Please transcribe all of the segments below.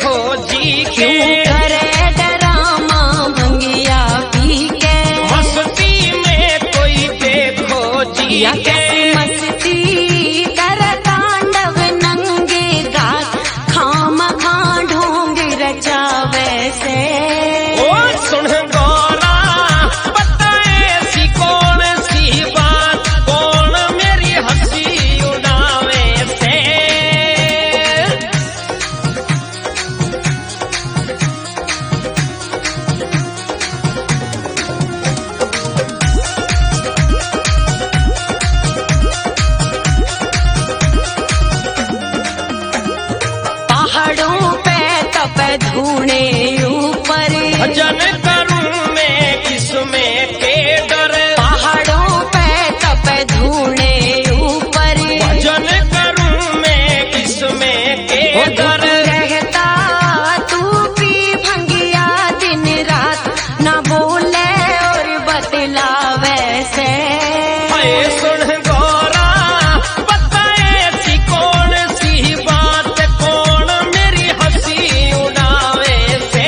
खोजी के करे डरामा भंगिया पी के मस्ती में कोई देखो जी या के मस्ती कर तांडव नंगे गात खाम खा ढोंग रचावे से ओ सुन गौरा पता ऐसी कौन सी बात कौन मेरी हंसी उड़ावे से पहाड़ों पे तप धूणे ऊपर भजन करूं मैं किसमें के डर पहाड़ों पे तप धूणे ऊपर भजन करूं मैं किसमें के डर रहता तू भी भंगिया दिन रात ना बोले और बतलावे से हाय सुन गौरा पता ऐसी कौन सी बात कौन मेरी हंसी उड़ावे से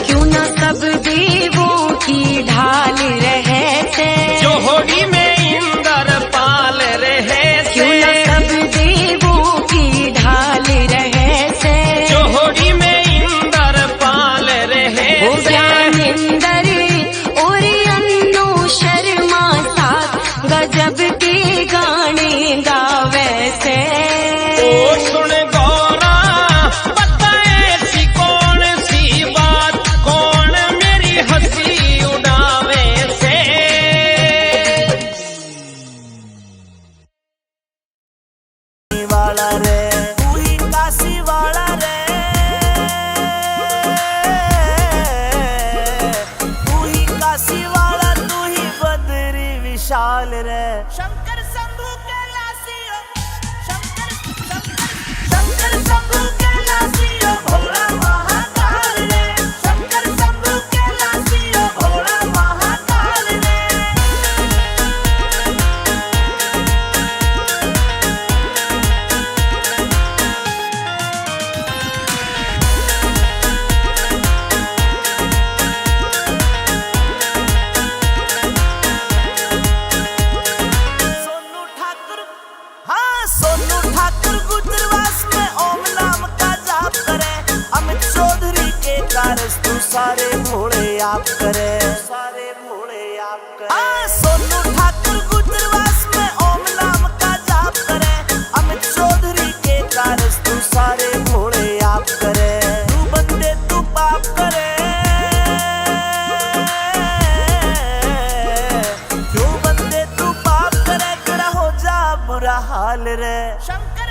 क्यों ना सब देवों की ढाल रहे थे जोहड़ी में इंदर पाल रहे क्यों से ना सब देवों की ढाल रहे थे जोहड़ी में इंदर पाल रहे वो से ज्ञानेंदर और अन्नू शर्मा साथ गजब के गाने गावे से ओ सुन गौरा पता ऐसी कौन सी बात कौन मेरी हंसी उड़ावे से वाला रे तू ही काशी वाला रे तू ही काशी वाला तू ही बद्री विशाल रे शंकर शंभू कैलासियो शंकर शंभू कैलासियो भोला महाकाल रे शंकर शंभू कैलासियो भोला महाकाल रे सोनू ठाकुर हाँ सोनू ठाकुर गुजरवास में ओम नाम का जाप करे अमित चौधरी के कारज तू सारे भोले आप करे सारे भोले आप करे हाँ सोनू ठाकुर गुजरवास में ओम नाम का जाप करे अमित चौधरी के कारज तू सारे भोले आप करे तू बंदे तू पाप करे क्यों बंदे तू पाप करे खड़ा हो जा बुरा हाल रे शंकर